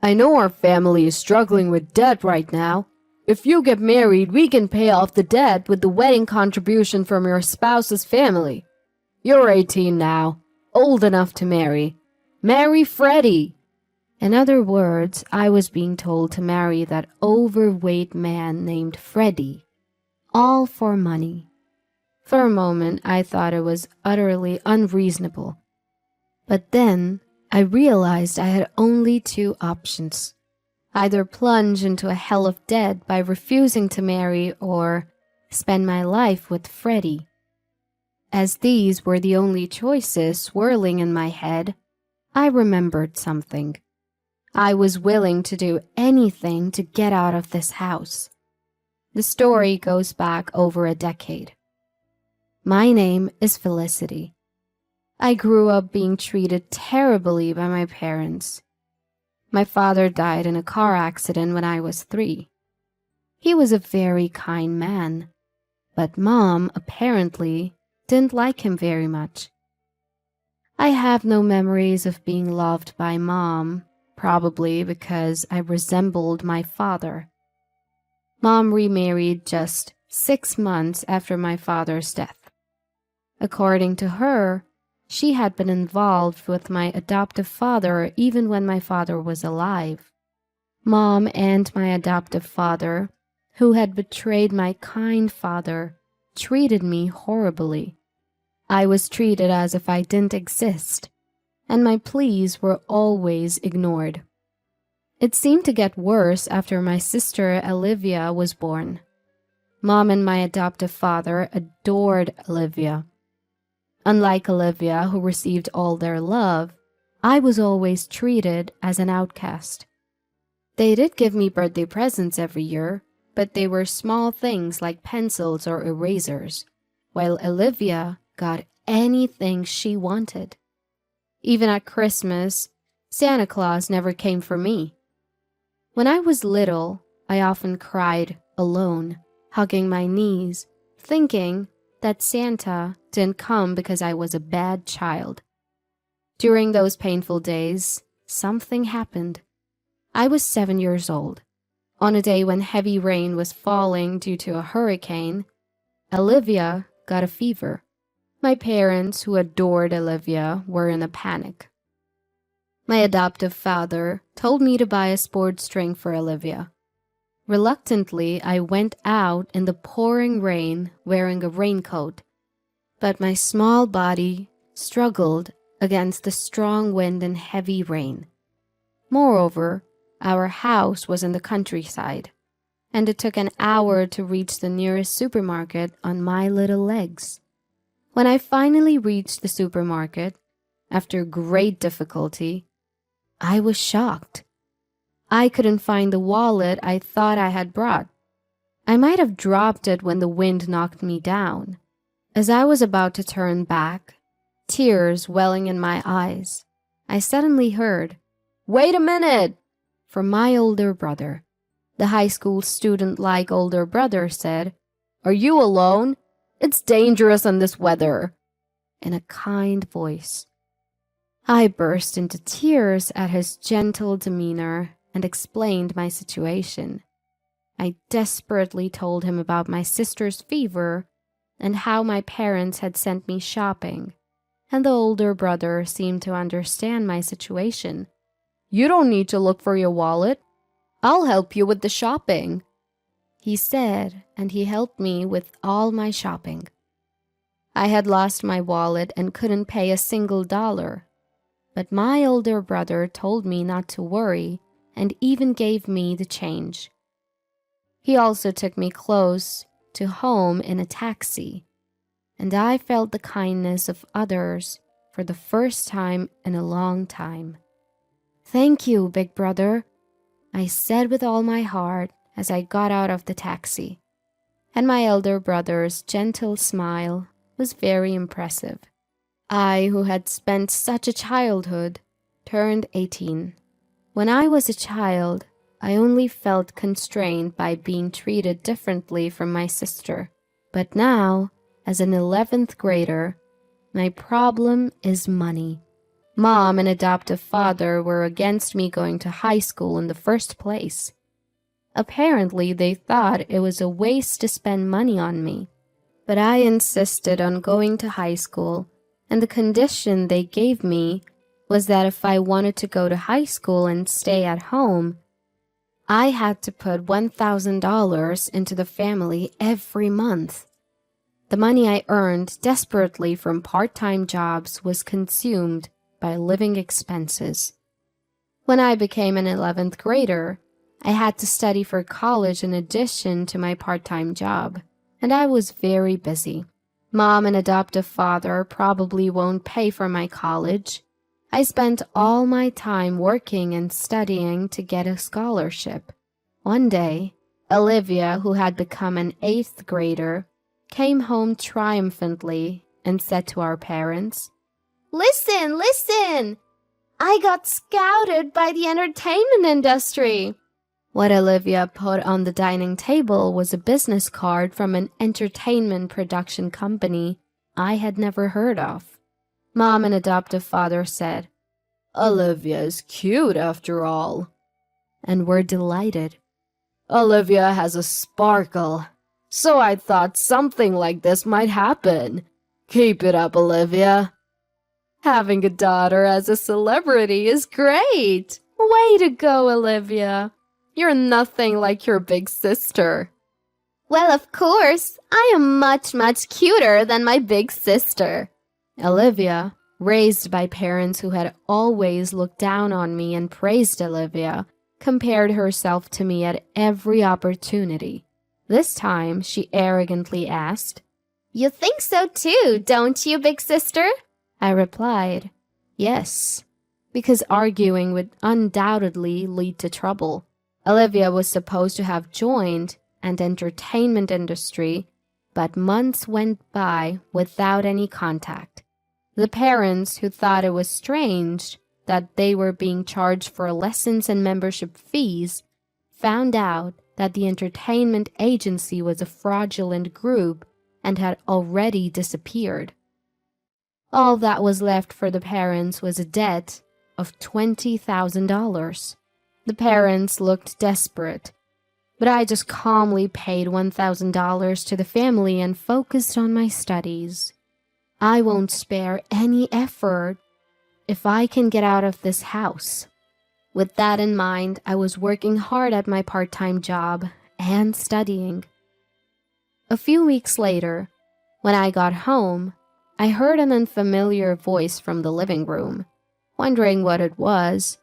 I know our family is struggling with debt right now. If you get married, we can pay off the debt with the wedding contribution from your spouse's family. You're 18 now, old enough to marry. Marry Freddie." In other words, I was being told to marry that overweight man named Freddie, all for money. For a moment, I thought it was utterly unreasonable. But then I realized I had only two options: either plunge into a hell of debt by refusing to marry or spend my life with Freddie. As these were the only choices swirling in my head, I remembered something. I was willing to do anything to get out of this house. The story goes back over a decade. My name is Felicity. I grew up being treated terribly by my parents. My father died in a car accident when I was 3. He was a very kind man, but Mom apparently didn't like him very much. I have no memories of being loved by Mom, probably because I resembled my father. Mom remarried just 6 months after my father's death. According to her, she had been involved with my adoptive father even when my father was alive. Mom and my adoptive father, who had betrayed my kind father, treated me horribly. I was treated as if I didn't exist, and my pleas were always ignored. It seemed to get worse after my sister Olivia was born. Mom and my adoptive father adored Olivia. Unlike Olivia, who received all their love, I was always treated as an outcast. They did give me birthday presents every year, but they were small things like pencils or erasers, while Olivia got anything she wanted. Even at Christmas, Santa Claus never came for me. When I was little, I often cried alone, hugging my knees, thinking that Santa didn't come because I was a bad child. During those painful days, something happened. I was 7 years old. On a day when heavy rain was falling due to a hurricane, Olivia got a fever. My parents, who adored Olivia, were in a panic. My adoptive father told me to buy a sports drink for Olivia. Reluctantly, I went out in the pouring rain wearing a raincoat, but my small body struggled against the strong wind and heavy rain. Moreover, our house was in the countryside, and it took an hour to reach the nearest supermarket on my little legs. When I finally reached the supermarket, after great difficulty, I was shocked. I couldn't find the wallet I thought I had brought. I might have dropped it when the wind knocked me down. As I was about to turn back, tears welling in my eyes, I suddenly heard, "Wait a minute!" from my older brother. The high school student-like older brother said, "Are you alone? It's dangerous in this weather," in a kind voice. I burst into tears at his gentle demeanor and explained my situation. I desperately told him about my sister's fever and how my parents had sent me shopping, and the older brother seemed to understand my situation. "You don't need to look for your wallet. I'll help you with the shopping," he said, and he helped me with all my shopping. I had lost my wallet and couldn't pay a single dollar, but my older brother told me not to worry and even gave me the change. He also took me close to home in a taxi, and I felt the kindness of others for the first time in a long time. "Thank you, big brother," I said with all my heart as I got out of the taxi, and my elder brother's gentle smile was very impressive. I, who had spent such a childhood, turned 18. When I was a child, I only felt constrained by being treated differently from my sister. But now, as an 11th grader, my problem is money. Mom and adoptive father were against me going to high school in the first place. Apparently, they thought it was a waste to spend money on me. But I insisted on going to high school, and the condition they gave me was that if I wanted to go to high school and stay at home, I had to put $1,000 into the family every month. The money I earned desperately from part-time jobs was consumed by living expenses. When I became an 11th grader, I had to study for college in addition to my part-time job, and I was very busy. Mom and adoptive father probably won't pay for my college. I spent all my time working and studying to get a scholarship. One day, Olivia, who had become an 8th grader, came home triumphantly and said to our parents, "Listen, listen! I got scouted by the entertainment industry." What Olivia put on the dining table was a business card from an entertainment production company I had never heard of. Mom and adoptive father said, "Olivia is cute after all," and were delighted. "Olivia has a sparkle, so I thought something like this might happen. Keep it up, Olivia." Having a daughter as a celebrity is great. Way to go, Olivia. You're nothing like your big sister. Well, of course, I am much, much cuter than my big sister. Olivia, raised by parents who had always looked down on me and praised Olivia, compared herself to me at every opportunity. This time, she arrogantly asked, "You think so too, don't you, big sister?" I replied, "Yes," because arguing would undoubtedly lead to trouble. Olivia was supposed to have joined an entertainment industry, but months went by without any contact. The parents, who thought it was strange that they were being charged for lessons and membership fees, found out that the entertainment agency was a fraudulent group and had already disappeared. All that was left for the parents was a debt of $20,000. The parents looked desperate, but I just calmly paid $1,000 to the family and focused on my studies. I won't spare any effort if I can get out of this house. With that in mind, I was working hard at my part-time job and studying. A few weeks later, when I got home, I heard an unfamiliar voice from the living room. Wondering what it was,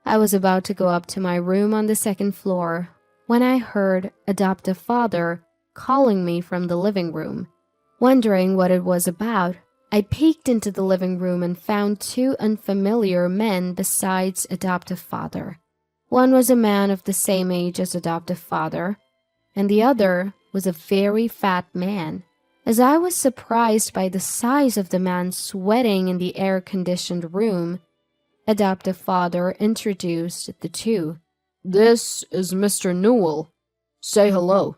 I was about to go up to my room on the second floor when I heard adoptive father calling me from the living room. Wondering what it was about, I peeked into the living room and found two unfamiliar men besides adoptive father. One was a man of the same age as adoptive father, and the other was a very fat man. As I was surprised by the size of the man sweating in the air-conditioned room, adoptive father introduced the two. "This is Mr. Newell. Say hello."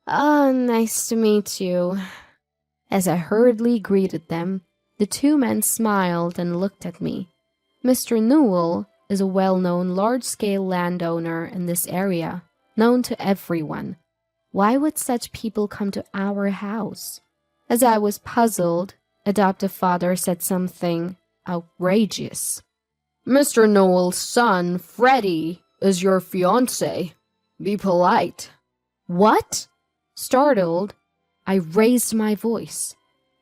"Oh, nice to meet you." As I hurriedly greeted them, the two men smiled and looked at me. Mr. Newell is a well-known large-scale landowner in this area, known to everyone. Why would such people come to our house? As I was puzzled, adoptive father said something outrageous. "Mr. Newell's son, Freddie, is your fiancé. Be polite." "What?" Startled, I raised my voice,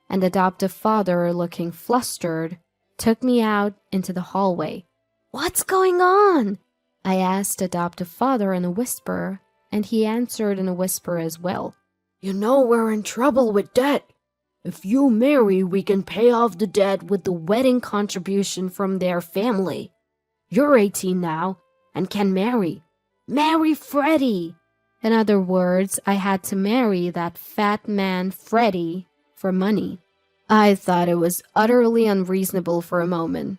and adoptive father, looking flustered, took me out into the hallway. "What's going on?" I asked adoptive father in a whisper, and he answered in a whisper as well. "You know we're in trouble with debt. If you marry, we can pay off the debt with the wedding contribution from their family. You're 18 now and can marry. Marry Freddie." In other words, I had to marry that fat man Freddie for money. I thought it was utterly unreasonable for a moment,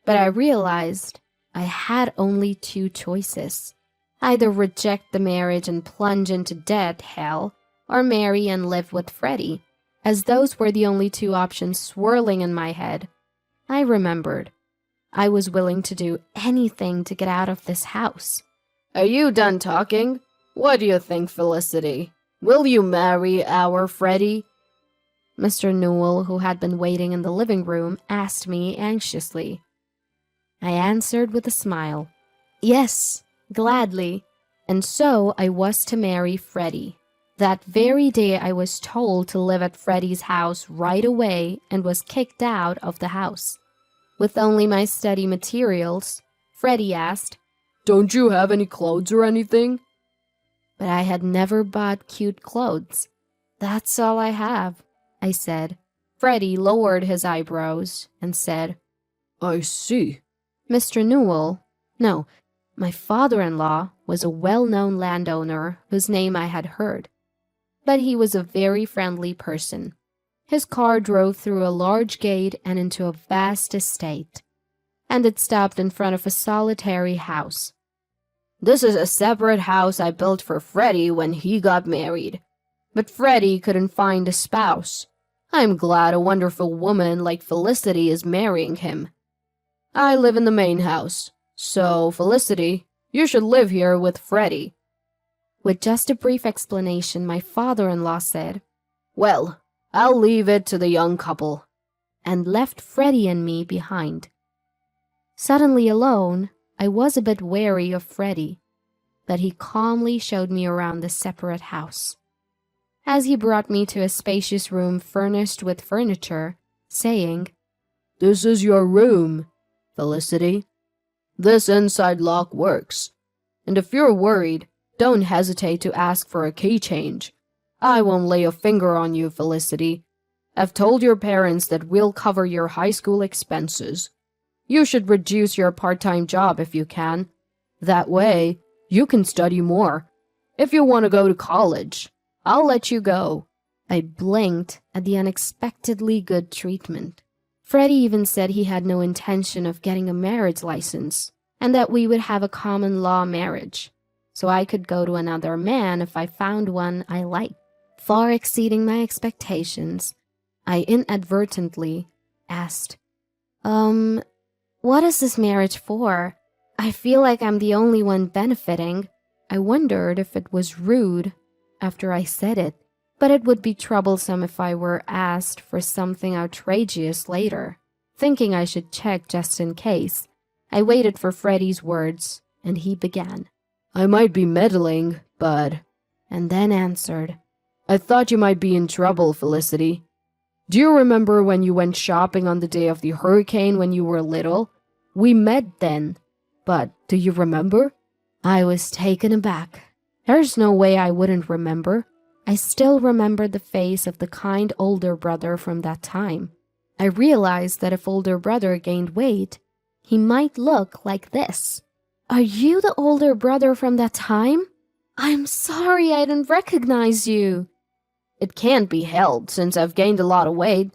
but I realized I had only two choices. Either reject the marriage and plunge into debt hell, or marry and live with Freddie. As those were the only two options swirling in my head, I remembered I was willing to do anything to get out of this house. Are you done talking? What do you think, Felicity? Will you marry our Freddie? Mr. Newell, who had been waiting in the living room, asked me anxiously. I answered with a smile. Yes, gladly. And so I was to marry Freddie. That very day I was told to live at Freddie's house right away and was kicked out of the house. With only my study materials, Freddie asked, "Don't you have any clothes or anything?" But I had never bought cute clothes. "That's all I have," I said. Freddie lowered his eyebrows and said, "I see." Mr. Newell, no, my father-in-law, was a well-known landowner whose name I had heard. But he was a very friendly person. His car drove through a large gate and into a vast estate, and it stopped in front of a solitary house. "This is a separate house I built for Freddie when he got married. But Freddie couldn't find a spouse. I'm glad a wonderful woman like Felicity is marrying him. I live in the main house, so Felicity, you should live here with Freddie." With just a brief explanation, my father-in-law said, "Well, I'll leave it to the young couple," and left Freddie and me behind. Suddenly alone, I was a bit wary of Freddie, but he calmly showed me around the separate house. As he brought me to a spacious room furnished with furniture, saying, "This is your room, Felicity. This inside lock works, and if you're worried, don't hesitate to ask for a key change. I won't lay a finger on you, Felicity. I've told your parents that we'll cover your high school expenses. You should reduce your part-time job if you can. That way, you can study more. If you want to go to college, I'll let you go." I blinked at the unexpectedly good treatment. Freddie even said he had no intention of getting a marriage license, and that we would have a common law marriage, so I could go to another man if I found one I liked. Far exceeding my expectations, I inadvertently asked, what is this marriage for? I feel like I'm the only one benefiting." I wondered if it was rude after I said it, but it would be troublesome if I were asked for something outrageous later. Thinking I should check just in case, I waited for Freddie's words, and he began. "I might be meddling, but—" and then answered, "I thought you might be in trouble, Felicity. Do you remember when you went shopping on the day of the hurricane when you were little? We met then, but do you remember?" I was taken aback. There's no way I wouldn't remember. I still remembered the face of the kind older brother from that time. I realized that if older brother gained weight, he might look like this. "Are you the older brother from that time? I'm sorry I didn't recognize you." "It can't be helped since I've gained a lot of weight.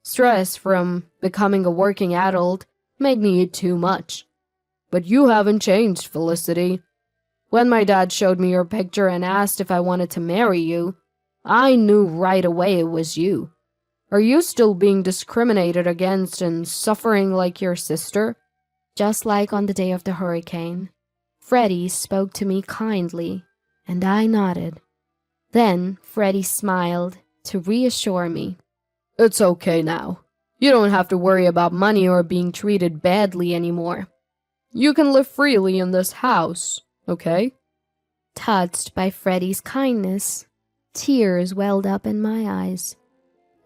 Stress from becoming a working adult made me eat too much. But you haven't changed, Felicity. When my dad showed me your picture and asked if I wanted to marry you, I knew right away it was you. Are you still being discriminated against and suffering like your sister?" Just like on the day of the hurricane, Freddie spoke to me kindly, and I nodded. Then Freddie smiled to reassure me. "It's okay now. You don't have to worry about money or being treated badly anymore. You can live freely in this house, okay?" Touched by Freddie's kindness, tears welled up in my eyes.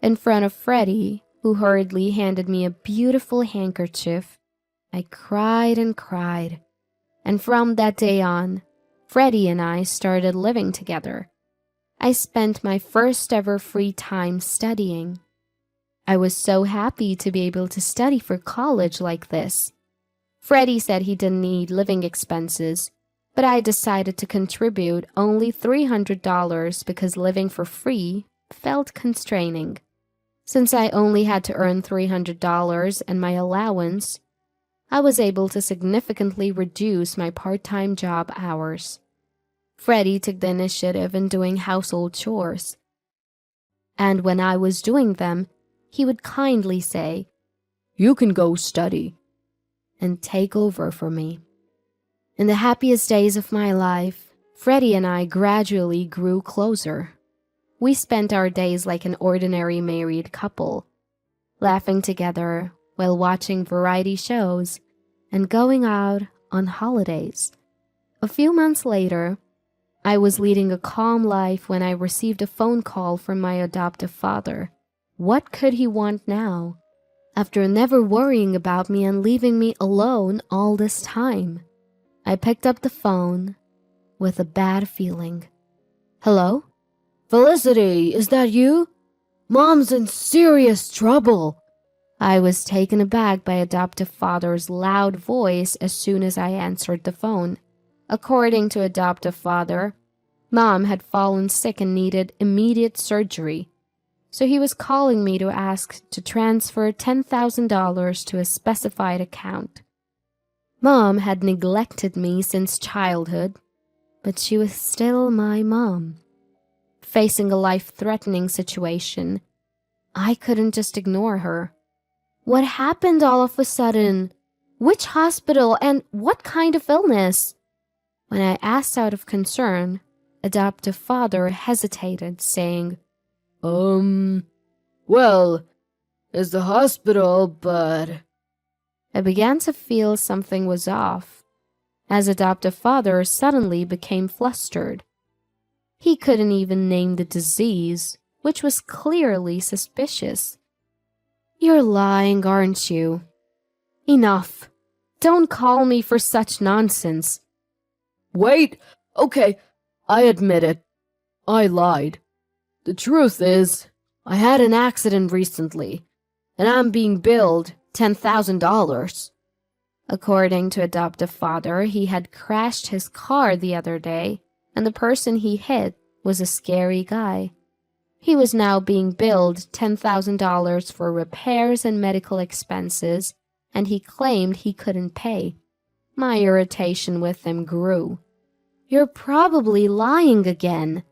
In front of Freddie, who hurriedly handed me a beautiful handkerchief, I cried and cried. And from that day on, Freddie and I started living together. I spent my first ever free time studying. I was so happy to be able to study for college like this. Freddie said he didn't need living expenses, but I decided to contribute only $300 because living for free felt constraining. Since I only had to earn $300 and my allowance, I was able to significantly reduce my part-time job hours. Freddie took the initiative in doing household chores, and when I was doing them, he would kindly say, "You can go study." and take over for me. In the happiest days of my life, Freddie and I gradually grew closer. We spent our days like an ordinary married couple, laughing together while watching variety shows and going out on holidays. A few months later, I was leading a calm life when I received a phone call from my adoptive father. What could he want now, after never worrying about me and leaving me alone all this time? I picked up the phone with a bad feeling. Hello? Felicity, is that you? Mom's in serious trouble. I was taken aback by adoptive father's loud voice as soon as I answered the phone. According to adoptive father, Mom had fallen sick and needed immediate surgery, so he was calling me to ask to transfer $10,000 to a specified account. Mom had neglected me since childhood, but she was still my mom. Facing a life-threatening situation, I couldn't just ignore her. What happened all of a sudden? Which hospital and what kind of illness? When I asked out of concern, adoptive father hesitated, saying, well, it's the hospital, but... I began to feel something was off, as adoptive father suddenly became flustered. He couldn't even name the disease, which was clearly suspicious. You're lying, aren't you? Enough. Don't call me for such nonsense. Wait, okay, I admit it. I lied. The truth is, I had an accident recently, and I'm being billed $10,000. According to adoptive father, he had crashed his car the other day, and the person he hit was a scary guy. He was now being billed $10,000 for repairs and medical expenses, and he claimed he couldn't pay. My irritation with him grew. You're probably lying again.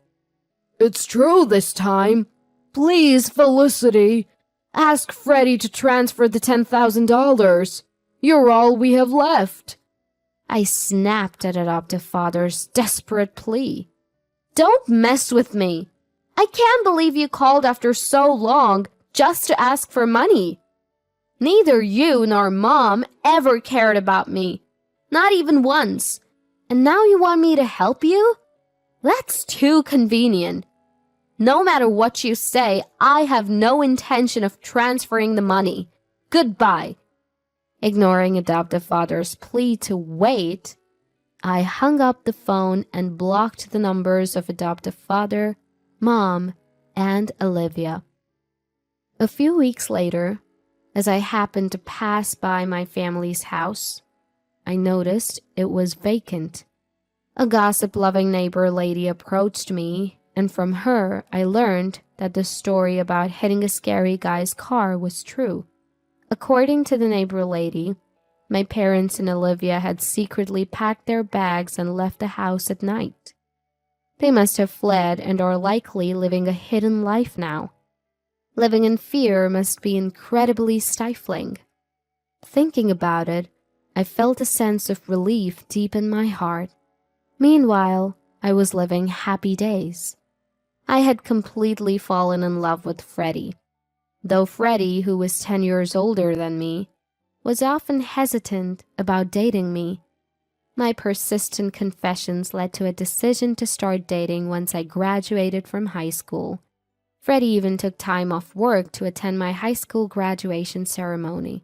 It's true this time. Please, Felicity, ask Freddie to transfer the $10,000. You're all we have left. I snapped at adoptive father's desperate plea. Don't mess with me. I can't believe you called after so long just to ask for money. Neither you nor Mom ever cared about me. Not even once. And now you want me to help you? That's too convenient. No matter what you say, I have no intention of transferring the money. Goodbye. Ignoring adoptive father's plea to wait, I hung up the phone and blocked the numbers of adoptive father, Mom, and Olivia. A few weeks later, as I happened to pass by my family's house, I noticed it was vacant. A gossip-loving neighbor lady approached me, and from her I learned that the story about hitting a scary guy's car was true. According to the neighbor lady, my parents and Olivia had secretly packed their bags and left the house at night. They must have fled and are likely living a hidden life now. Living in fear must be incredibly stifling. Thinking about it, I felt a sense of relief deep in my heart. Meanwhile, I was living happy days. I had completely fallen in love with Freddie. Though Freddie, who was 10 years older than me, was often hesitant about dating me. My persistent confessions led to a decision to start dating once I graduated from high school. Freddie even took time off work to attend my high school graduation ceremony.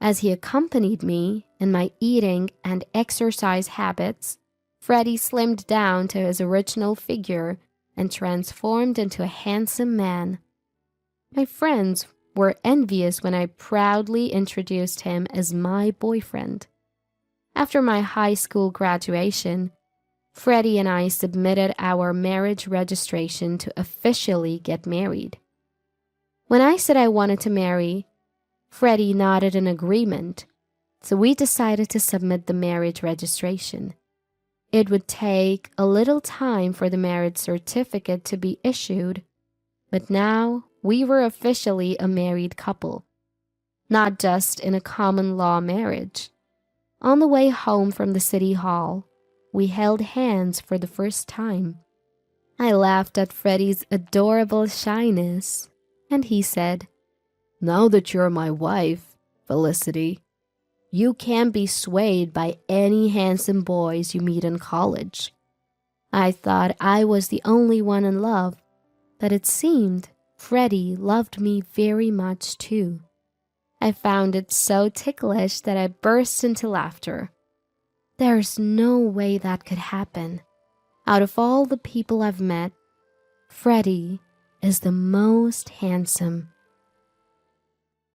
As he accompanied me in my eating and exercise habits, Freddie slimmed down to his original figure and transformed into a handsome man. My friends were envious when I proudly introduced him as my boyfriend. After my high school graduation, Freddie and I submitted our marriage registration to officially get married. When I said I wanted to marry, Freddie nodded in agreement, so we decided to submit the marriage registration. It would take a little time for the marriage certificate to be issued, but now we were officially a married couple, not just in a common law marriage. On the way home from the city hall, we held hands for the first time. I laughed at Freddie's adorable shyness, and he said, "Now that you're my wife, Felicity, you can't be swayed by any handsome boys you meet in college." I thought I was the only one in love, but it seemed Freddie loved me very much too. I found it so ticklish that I burst into laughter. There's no way that could happen. Out of all the people I've met, Freddie is the most handsome.